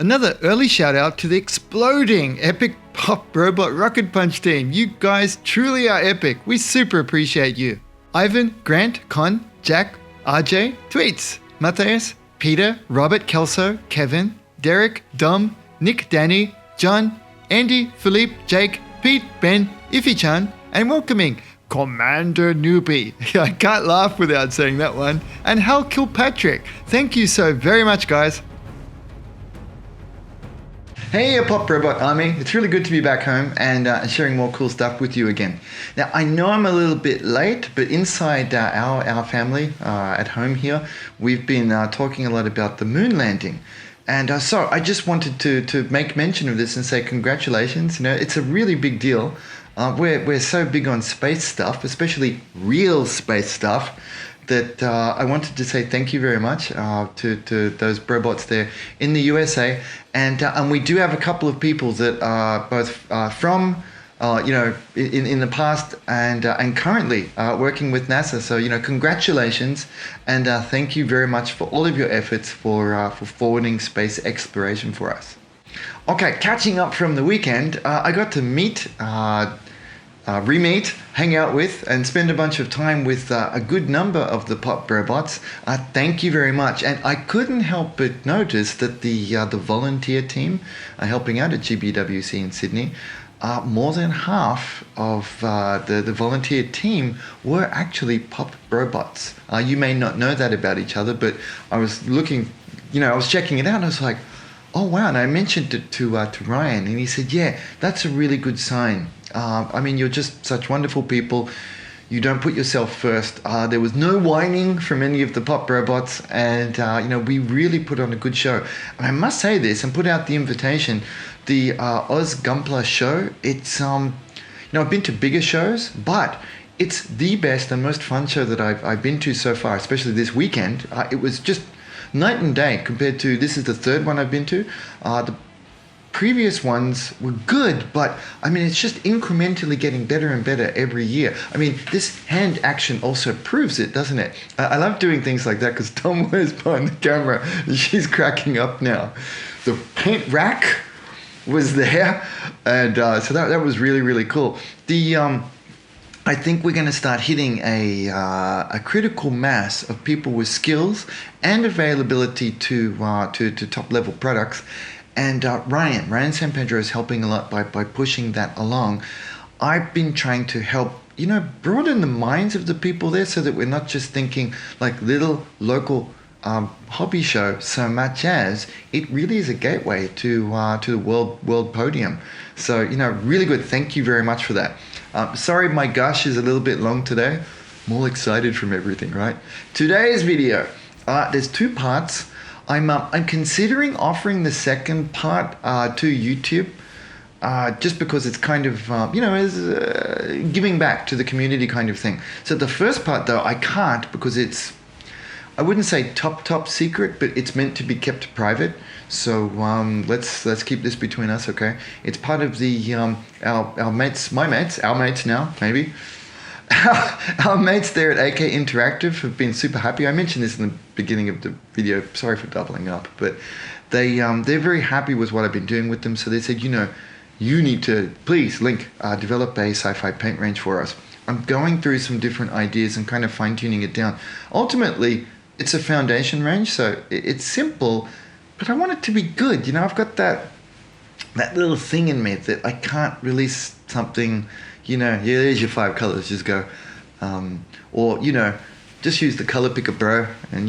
Another early shout out to the exploding epic Pop Brobot Rocket Punch team. You guys truly are epic. We super appreciate you. Ivan, Grant, Con, Jack, RJ, Tweets, Matthias, Peter, Robert, Kelso, Kevin, Derek, Dom, Nick, Danny, John, Andy, Philippe, Jake, Pete, Ben, Iffy-chan, and welcoming Commander Newbie. I can't laugh without saying that one. And Hal Kilpatrick. Thank you so very much, guys. Hey, Pop Brobot Army. It's really good to be back home and sharing more cool stuff with you again. Now, I know I'm a little bit late, but inside our family at home here, we've been talking a lot about the moon landing. And so I just wanted to make mention of this and say congratulations. You know, it's a really big deal. We're so big on space stuff, especially real space stuff, that I wanted to say thank you very much to those Brobots there in the USA. And we do have a couple of people that are both from, in the past and currently working with NASA. So, congratulations and thank you very much for all of your efforts for forwarding space exploration for us. Okay, catching up from the weekend, I got to meet, hang out with, and spend a bunch of time with a good number of the Pop Brobots. Thank you very much. And I couldn't help but notice that the volunteer team helping out at GBWC in Sydney, more than half of the volunteer team were actually Pop Brobots. You may not know that about each other, but I was looking, I was checking it out and I was like, oh wow, and I mentioned it to Ryan and he said, yeah, that's a really good sign. You're just such wonderful people. You don't put yourself first. There was no whining from any of the Pop Brobots, and we really put on a good show. And I must say this and put out the invitation. The AUS Gunpla show. It's I've been to bigger shows, but it's the best and most fun show that I've been to so far. Especially this weekend. It was just night and day compared to this is the third one I've been to. The previous ones were good, but it's just incrementally getting better and better every year. This hand action also proves it, doesn't it? I love doing things like that because Tom was behind the camera and she's cracking up now. The paint rack was there, and so that was really, really cool. I think we're going to start hitting a critical mass of people with skills and availability to top level products. And Ryan San Pedro is helping a lot by pushing that along. I've been trying to help, broaden the minds of the people there so that we're not just thinking like little local hobby show so much as it really is a gateway to the world podium. So, really good. Thank you very much for that. Sorry, my gush is a little bit long today. I'm all excited from everything, right? Today's video, there's two parts. I'm considering offering the second part to YouTube, just because it's kind of is giving back to the community kind of thing. So the first part though I can't because it's, I wouldn't say top secret, but it's meant to be kept private. So let's keep this between us, okay? It's part of the our mates now maybe. Our mates there at AK Interactive have been super happy. I mentioned this in the beginning of the video. Sorry for doubling up, but they're very happy with what I've been doing with them. So they said, you need to please Linc develop a sci-fi paint range for us. I'm going through some different ideas and kind of fine tuning it down. Ultimately, it's a foundation range, so it's simple, but I want it to be good. I've got that little thing in me that I can't release something. There's your 5 colors, just go. Or, just use the color picker, bro, and,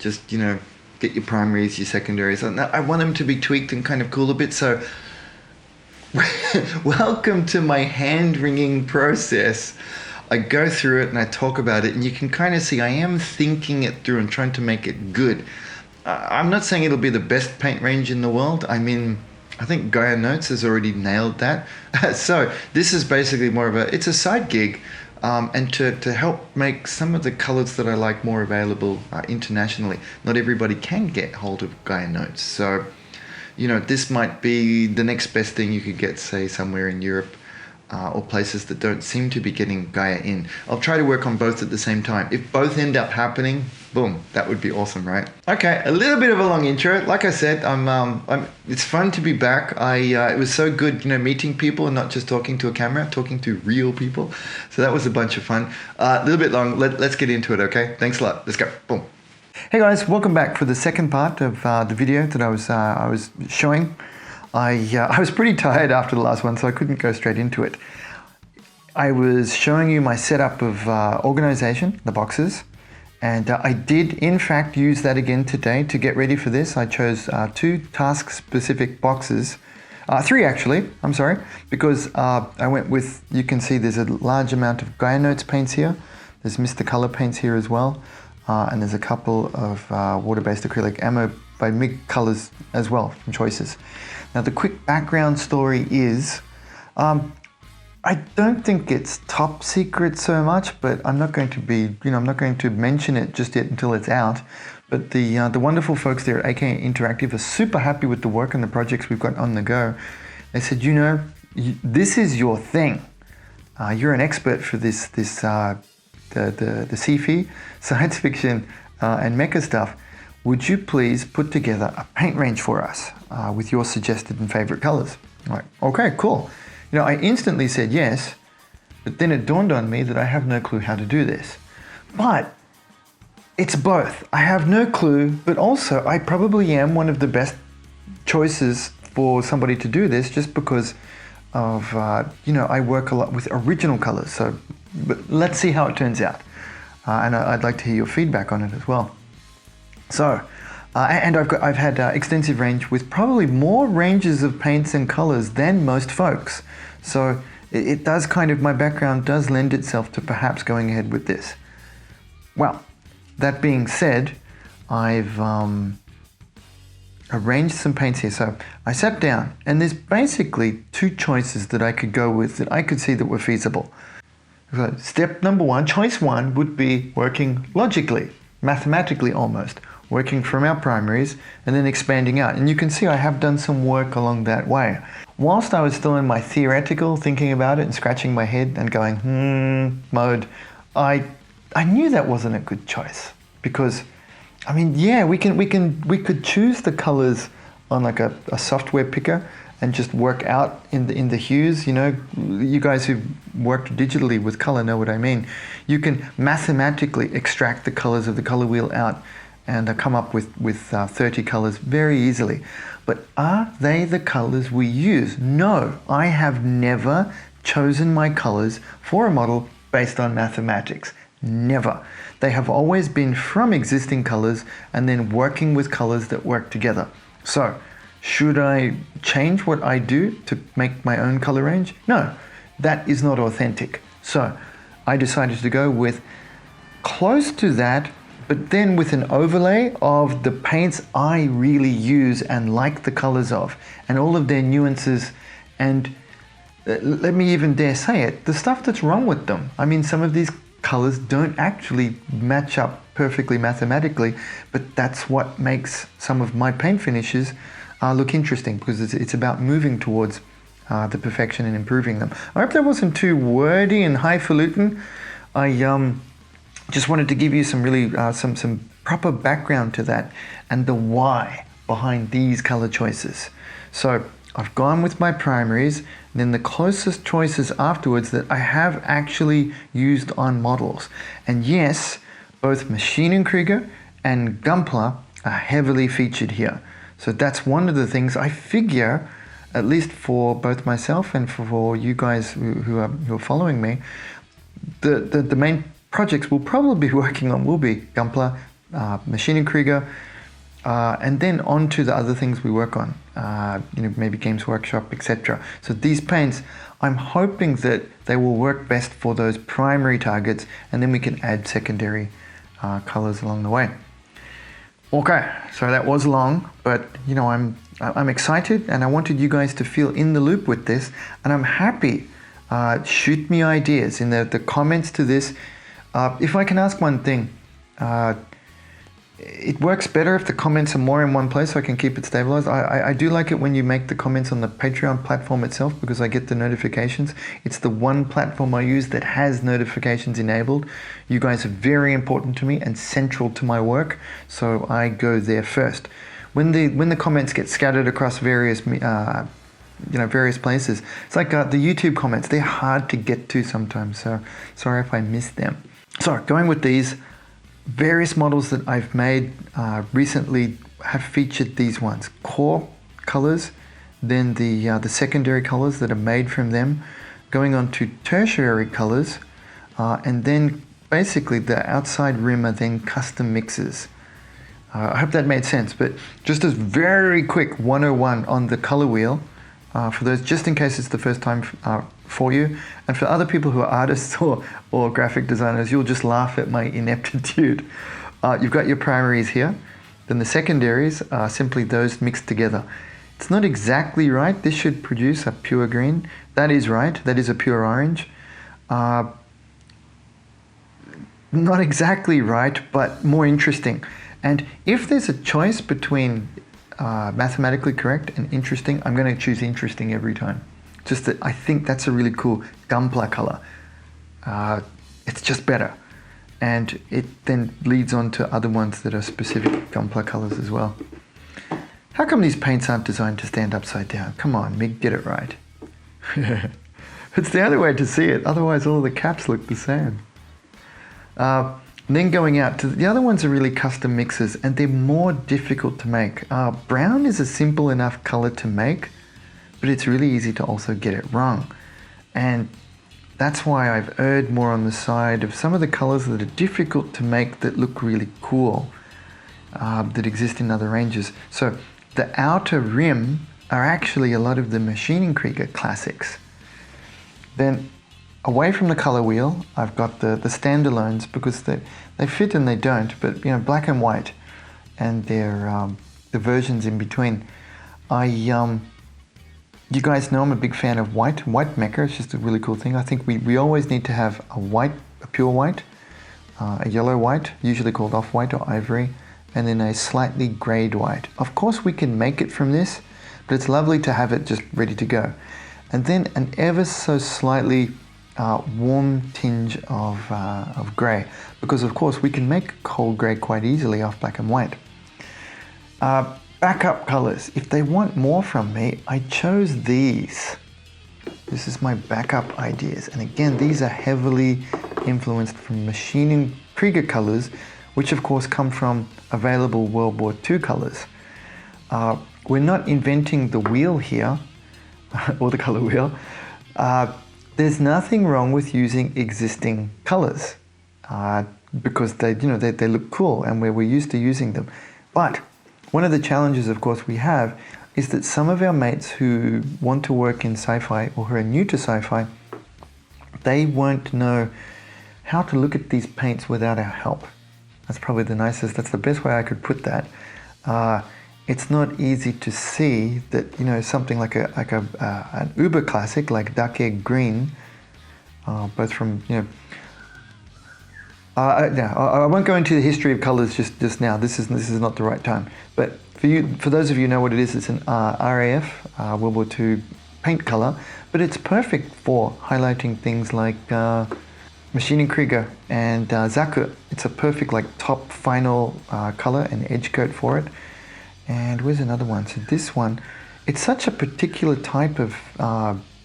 just, get your primaries, your secondaries. I want them to be tweaked and kind of cool a bit, so welcome to my hand-wringing process. I go through it and I talk about it, and you can kind of see I am thinking it through and trying to make it good. I'm not saying it'll be the best paint range in the world. I think Gaia Notes has already nailed that. So this is basically more of it's a side gig, and to help make some of the colors that I like more available internationally. Not everybody can get hold of Gaia Notes. So, this might be the next best thing you could get, say, somewhere in Europe. or places that don't seem to be getting Gaia in. I'll try to work on both at the same time. If both end up happening, boom, that would be awesome, right? Okay, a little bit of a long intro. Like I said, it's fun to be back. It was so good, meeting people and not just talking to a camera, talking to real people. So that was a bunch of fun. A little bit long. Let's get into it, okay? Thanks a lot. Let's go. Boom. Hey guys, welcome back for the second part of the video that I was showing. I was pretty tired after the last one, so I couldn't go straight into it. I was showing you my setup of organization, the boxes, and I did in fact use that again today to get ready for this. I chose 2 task-specific boxes, 3 actually, I'm sorry, because I went with, you can see there's a large amount of Gaia Notes paints here, there's Mr. Color paints here as well, and there's a couple of water-based acrylic ammo by MIG colors as well, from choices. Now the quick background story is, I don't think it's top secret so much, but I'm not going to be, I'm not going to mention it just yet until it's out. But the wonderful folks there at AK Interactive are super happy with the work and the projects we've got on the go. They said, this is your thing. You're an expert for the sci-fi, science fiction, and mecha stuff. Would you please put together a paint range for us with your suggested and favorite colors? I'm like, okay, cool. I instantly said yes, but then it dawned on me that I have no clue how to do this. But it's both. I have no clue, but also I probably am one of the best choices for somebody to do this just because of, I work a lot with original colors. So but let's see how it turns out. And I'd like to hear your feedback on it as well. So, and I've had extensive range with probably more ranges of paints and colors than most folks. So it does my background does lend itself to perhaps going ahead with this. Well, that being said, I've arranged some paints here. So I sat down and there's basically 2 choices that I could go with that I could see that were feasible. So step number 1, choice 1 would be working logically, mathematically almost. Working from our primaries and then expanding out. And you can see I have done some work along that way. Whilst I was still in my theoretical thinking about it and scratching my head and going mode, I knew that wasn't a good choice because, we could choose the colors on like a software picker and just work out in the hues. You guys who've worked digitally with color know what I mean. You can mathematically extract the colors of the color wheel out and come up with 30 colors very easily. But are they the colors we use? No, I have never chosen my colors for a model based on mathematics. Never. They have always been from existing colors and then working with colors that work together. So, should I change what I do to make my own color range? No, that is not authentic. So, I decided to go with close to that, but then with an overlay of the paints I really use and like the colors of, and all of their nuances, and let me even dare say it, the stuff that's wrong with them. Some of these colors don't actually match up perfectly mathematically, but that's what makes some of my paint finishes look interesting, because it's about moving towards the perfection and improving them. I hope that wasn't too wordy and highfalutin. I just wanted to give you some really some proper background to that and the why behind these color choices. So I've gone with my primaries, and then the closest choices afterwards that I have actually used on models. And yes, both Machine & Krieger and Gunpla are heavily featured here. So that's one of the things I figure, at least for both myself and for you guys who are following me, the main projects we'll probably be working on will be Gunpla, Machine & Krieger, and then on to the other things we work on, maybe Games Workshop, etc. So these paints, I'm hoping that they will work best for those primary targets, and then we can add secondary colors along the way. Okay, so that was long, but I'm excited, and I wanted you guys to feel in the loop with this, and I'm happy. Shoot me ideas in the comments to this. If I can ask one thing, it works better if the comments are more in one place so I can keep it stabilized. I do like it when you make the comments on the Patreon platform itself because I get the notifications. It's the one platform I use that has notifications enabled. You guys are very important to me and central to my work, so I go there first. When the comments get scattered across various various places, it's like the YouTube comments. They're hard to get to sometimes, so sorry if I missed them. So going with these, various models that I've made recently have featured these ones. Core colors, then the secondary colors that are made from them, going on to tertiary colors, and then basically the outside rim are then custom mixes. I hope that made sense, but just as very quick 101 on the color wheel, for those, just in case it's the first time for you, and for other people who are artists or graphic designers, you'll just laugh at my ineptitude. You've got your primaries here, then the secondaries are simply those mixed together. It's not exactly right. This should produce a pure green. That is right. That is a pure orange. Not exactly right, but more interesting. And if there's a choice between mathematically correct and interesting, I'm going to choose interesting every time. Just that I think that's a really cool Gunpla color. It's just better. And it then leads on to other ones that are specific Gunpla colors as well. How come these paints aren't designed to stand upside down? Come on, Mig, get it right. It's the only way to see it, otherwise all the caps look the same. Then going out to the other ones are really custom mixes and they're more difficult to make. Brown is a simple enough color to make, but it's really easy to also get it wrong. And that's why I've erred more on the side of some of the colors that are difficult to make that look really cool, that exist in other ranges. So the outer rim are actually a lot of the Maschinen Krieger classics. Then away from the color wheel, I've got the standalones because they fit and they don't, but black and white, and they're the versions in between. You guys know I'm a big fan of white mecha. It's just a really cool thing. I think we always need to have a pure white, a yellow white, usually called off-white or ivory, and then a slightly grayed white. Of course we can make it from this, but it's lovely to have it just ready to go. And then an ever so slightly warm tinge of grey, because of course we can make cold grey quite easily off black and white. Backup colors, if they want more from me, I chose these. This is my backup ideas, and again these are heavily influenced from Maschinen Krieger colors, which of course come from available World War II colors. We're not inventing the wheel here, or the color wheel. There's nothing wrong with using existing colors because they look cool and we're used to using them. But one of the challenges, of course, we have is that some of our mates who want to work in sci-fi or who are new to sci-fi, they won't know how to look at these paints without our help. That's probably that's the best way I could put that. It's not easy to see that something like an uber classic like Duck Egg Green, both from I won't go into the history of colors just now. This is not the right time. But for those of you who know what it is, it's an RAF World War II paint color, but it's perfect for highlighting things like Maschinen Krieger and Zaku. It's a perfect top final color and edge coat for it. And where's another one? So this one, it's such a particular type of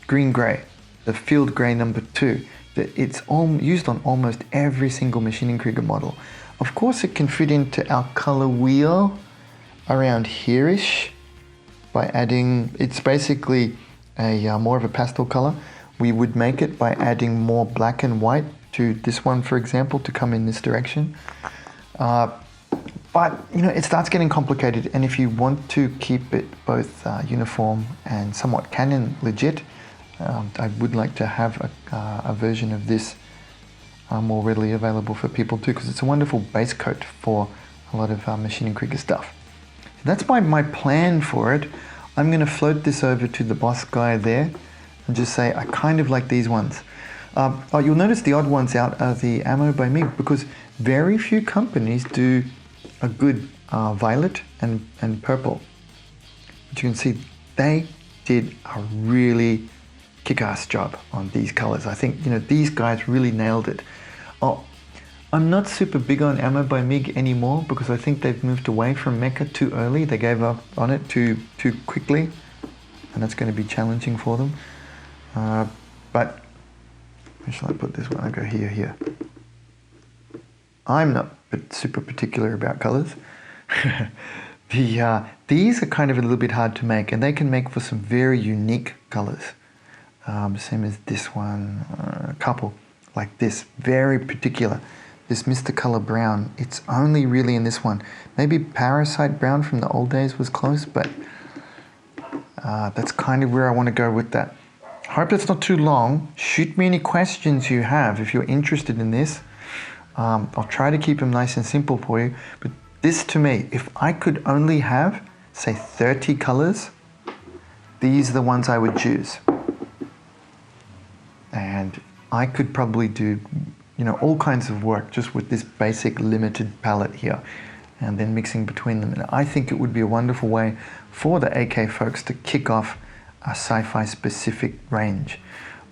green-gray, the field gray number 2, that it's used on almost every single Maschinen Krieger model. Of course, it can fit into our color wheel around here-ish by adding, it's basically a more of a pastel color. We would make it by adding more black and white to this one, for example, to come in this direction. But it starts getting complicated, and if you want to keep it both uniform and somewhat Canon legit, I would like to have a version of this more readily available for people too, because it's a wonderful base coat for a lot of Maschinen Krieger stuff. So that's my plan for it. I'm going to float this over to the boss guy there and just say I kind of like these ones. You'll notice the odd ones out are the Ammo by Mig, because very few companies do a good violet and purple. But you can see they did a really kick-ass job on these colors. I think, you know, these guys really nailed it. Oh, I'm not super big on Ammo by MiG anymore because I think they've moved away from Mecha too early. They gave up on it too quickly, and that's going to be challenging for them. But where shall I put this one? I'll go here. I'm not super particular about colors. These are kind of a little bit hard to make, and they can make for some very unique colors. Same as this one, a couple like this, very particular. This Mr. Color Brown, it's only really in this one. Maybe Parasite Brown from the old days was close, but that's kind of where I want to go with that. Hope it's not too long. Shoot me any questions you have if you're interested in this. I'll try to keep them nice and simple for you, but this to me, if I could only have, say, 30 colors, these are the ones I would choose. And I could probably do, you know, all kinds of work just with this basic limited palette here, and then mixing between them. And I think it would be a wonderful way for the AK folks to kick off a sci-fi specific range.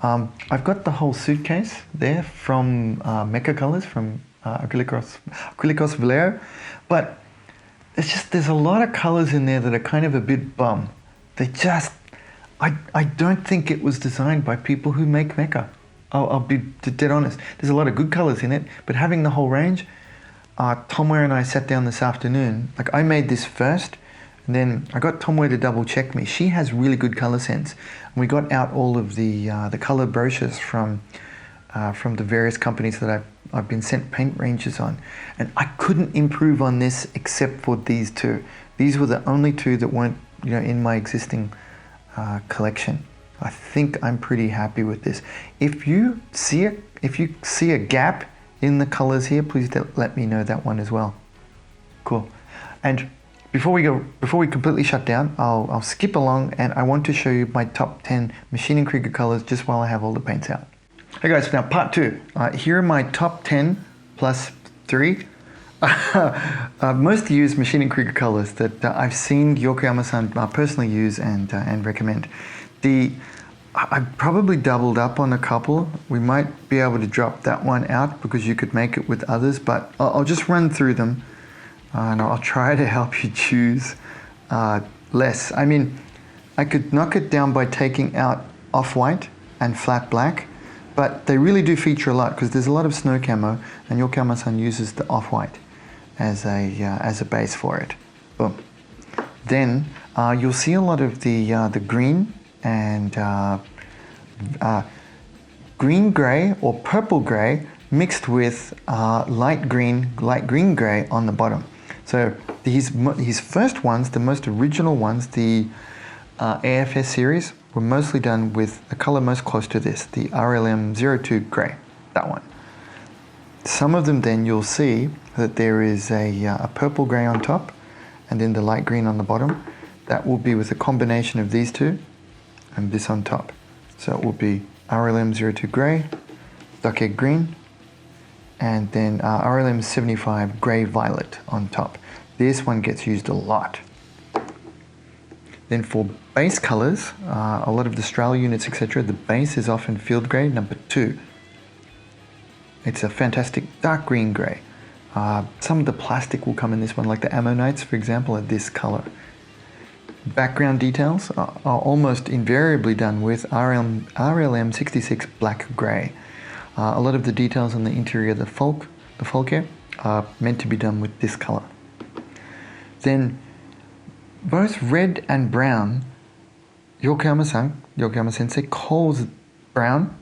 I've got the whole suitcase there from Mecha Colors, from Acrylicos Vallejo, but there's a lot of colors in there that are kind of a bit bum. I don't think it was designed by people who make mecha. I'll be dead honest. There's a lot of good colors in it, but having the whole range, Tomwe and I sat down this afternoon. Like, I made this first, and then I got Tomwe to double check me. She has really good color sense. And we got out all of the color brochures from the various companies that I've been sent paint ranges on, and I couldn't improve on this except for these two. These were the only two that weren't, you know, in my existing collection. I think I'm pretty happy with this. If you see a gap in the colors here, please let me know that one as well. Cool. And before we completely shut down, I'll skip along, and I want to show you my top 10 Maschinen Krieger colors just while I have all the paints out. Hey guys, now part 2. Here are my top 10 plus 3 most used Maschinen Krieger colors that I've seen Yokoyama-san personally use and recommend. I probably doubled up on a couple. We might be able to drop that one out because you could make it with others, but I'll just run through them and I'll try to help you choose less. I mean, I could knock it down by taking out off-white and flat black, but they really do feature a lot because there's a lot of snow camo, and Yokoyama-san uses the off-white as a base for it. Boom. Then you'll see a lot of the green and green gray or purple gray mixed with light green gray on the bottom. So his first ones, the most original ones, the AFS series, were mostly done with the color most close to this, the RLM02 gray, that one. Some of them then you'll see that there is a purple gray on top and then the light green on the bottom. That will be with a combination of these two and this on top. So it will be RLM02 gray, duck egg green, and then RLM75 gray violet on top. This one gets used a lot. Then for base colors, a lot of the Strala units, etc., the base is often field gray number 2. It's a fantastic dark green gray. Some of the plastic will come in this one, like the ammonites, for example, are this color. Background details are almost invariably done with RLM66 black gray. A lot of the details on the interior of the Folke are meant to be done with this color. Then both red and brown, Yokoyama Sensei calls brown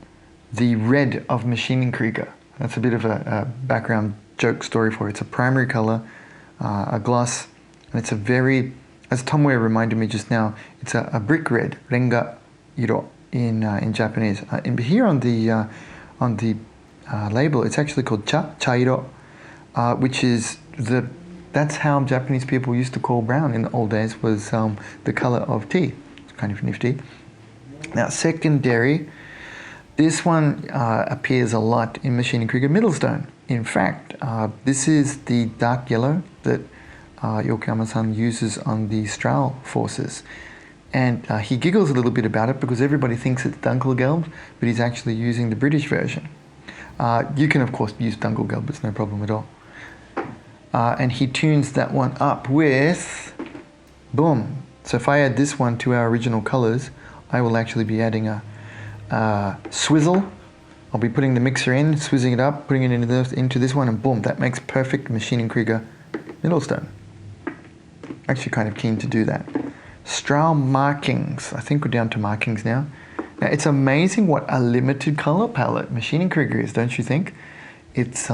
the red of Maschinen Krieger. That's a bit of a background joke story for it. It's a primary color, a gloss, and it's a very, as Tomwe reminded me just now, it's a brick red, renga iro in Japanese. And here on the label, it's actually called chairo, which is that's how Japanese people used to call brown in the old days, was the color of tea. It's kind of nifty. Now, secondary, this one appears a lot in Maschinen Krieger Middlestone. In fact, this is the dark yellow that Yokoyama-san uses on the strahl forces. And he giggles a little bit about it because everybody thinks it's Dunkelgelb, but he's actually using the British version. You can, of course, use Dunkelgelb, it's no problem at all. And he tunes that one up with, boom. So if I add this one to our original colors, I will actually be adding a swizzle. I'll be putting the mixer in, swizzing it up, putting it into this one, and boom, that makes perfect Maschinen Krieger Mittelstone. Actually kind of keen to do that. Strahl markings. I think we're down to markings now. Now it's amazing what a limited color palette Maschinen Krieger is, don't you think? It's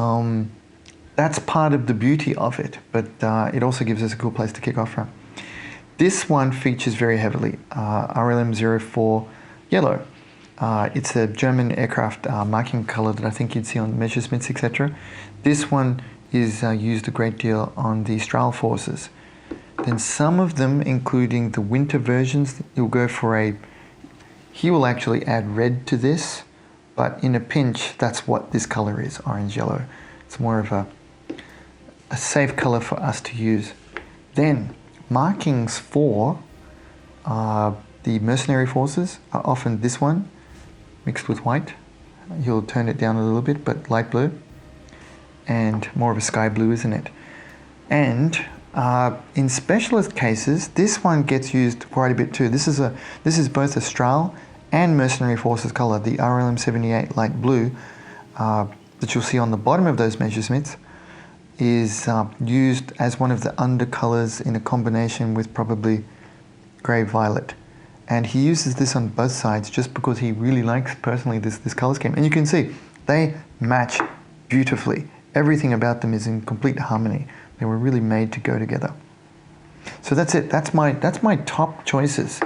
that's part of the beauty of it, but it also gives us a cool place to kick off from. This one features very heavily RLM04 yellow. It's a German aircraft marking color that I think you'd see on Messerschmitts, etc. This one is used a great deal on the strahl forces. Then some of them, including the winter versions, you'll go for he will actually add red to this, but in a pinch, that's what this color is, orange-yellow. It's more of a safe color for us to use. Then, markings for the mercenary forces are often this one, mixed with white. You'll turn it down a little bit, but light blue, and more of a sky blue, isn't it? And in specialist cases, this one gets used quite a bit too. This is both a strahl and mercenary forces color, the RLM78 light blue that you'll see on the bottom of those Messerschmitts is used as one of the undercolors in a combination with probably grey violet. And he uses this on both sides just because he really likes personally this color scheme. And you can see they match beautifully. Everything about them is in complete harmony. They were really made to go together. So that's it. That's my top choices.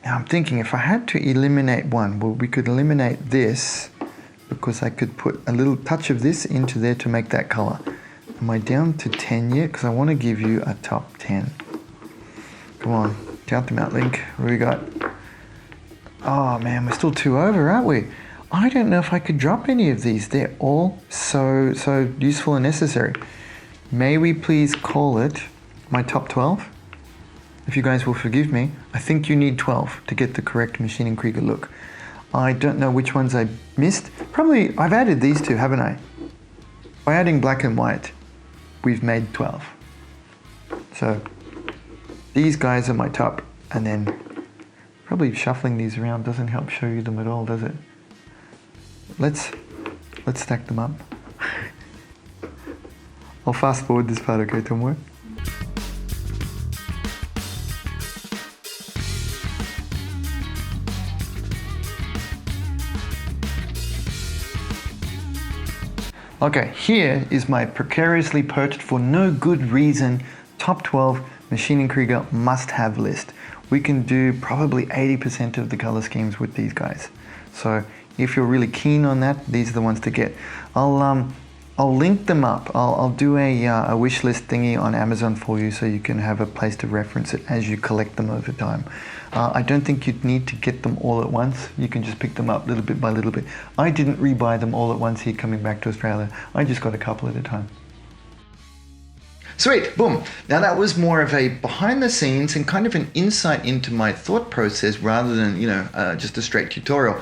Now I'm thinking if I had to eliminate one, well, we could eliminate this because I could put a little touch of this into there to make that color. Am I down to 10 yet? Because I want to give you a top 10. Come on, count them out, Linc. What do we got? Oh man, we're still 2 over, aren't we? I don't know if I could drop any of these. They're all so useful and necessary. May we please call it my top 12? If you guys will forgive me, I think you need 12 to get the correct Maschinen Krieger look. I don't know which ones I missed. Probably, I've added these two, haven't I? By adding black and white, we've made 12. So, these guys are my top, and then probably shuffling these around doesn't help show you them at all, does it? Let's stack them up. I'll fast forward this part, okay, Tomoe? Okay, here is my precariously perched for no good reason top 12 Maschinen Krieger must-have list. We can do probably 80% of the color schemes with these guys. So if you're really keen on that, these are the ones to get. I'll link them up. I'll do a wish list thingy on Amazon for you so you can have a place to reference it as you collect them over time. I don't think you'd need to get them all at once. You can just pick them up little bit by little bit. I didn't rebuy them all at once here coming back to Australia. I just got a couple at a time. Sweet, boom. Now that was more of a behind the scenes and kind of an insight into my thought process rather than, just a straight tutorial.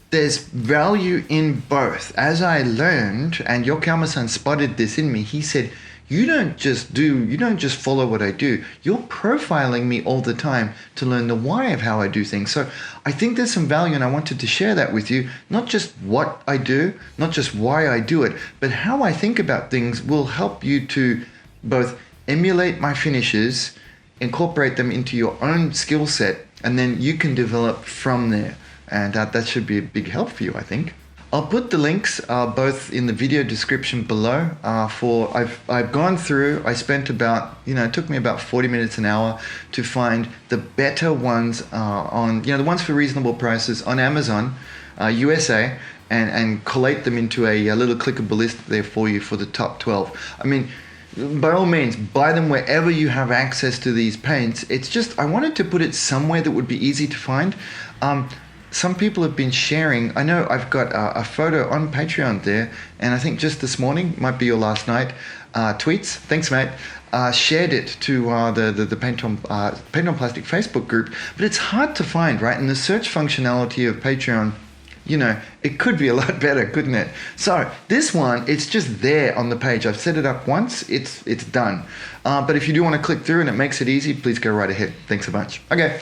There's value in both. As I learned, and Yokoyama-san spotted this in me, he said, you don't just follow what I do. You're profiling me all the time to learn the why of how I do things. So I think there's some value, and I wanted to share that with you. Not just what I do, not just why I do it, but how I think about things will help you to both emulate my finishes, incorporate them into your own skill set, and then you can develop from there. And that should be a big help for you, I think. I'll put the links both in the video description below. I've gone through, I spent about, it took me about 40 minutes, an hour to find the better ones on, the ones for reasonable prices on Amazon, USA, and collate them into a little clickable list there for you for the top 12. I mean, by all means, buy them wherever you have access to these paints. It's just, I wanted to put it somewhere that would be easy to find. Some people have been sharing, I know I've got a photo on Patreon there, and I think just this morning, might be your last night, tweets, thanks mate, shared it to the Paint on Plastic Facebook group, but it's hard to find, right? And the search functionality of Patreon, it could be a lot better, couldn't it? So this one, it's just there on the page. I've set it up once, it's done. But if you do want to click through and it makes it easy, please go right ahead. Thanks a bunch. Okay,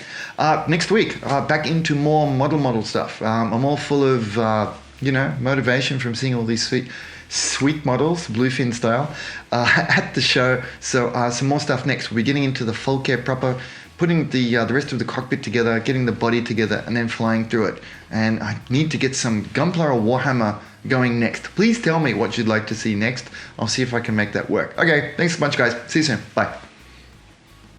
next week, back into more model stuff. I'm all full of, motivation from seeing all these sweet models, bluefin style, at the show. So some more stuff next. We'll be getting into the full care proper, putting the rest of the cockpit together, getting the body together, and then flying through it. And I need to get some Gunpla or Warhammer going next. Please tell me what you'd like to see next. I'll see if I can make that work. Okay, thanks a bunch, guys. See you soon. Bye.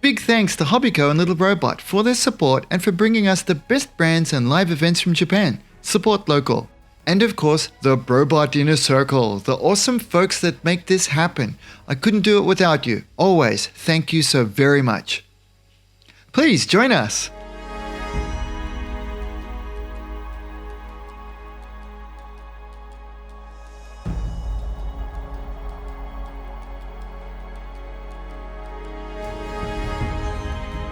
Big thanks to Hobbyco and Little Brobot for their support and for bringing us the best brands and live events from Japan. Support local. And of course, the Brobot Inner Circle, the awesome folks that make this happen. I couldn't do it without you. Always, thank you so very much. Please join us.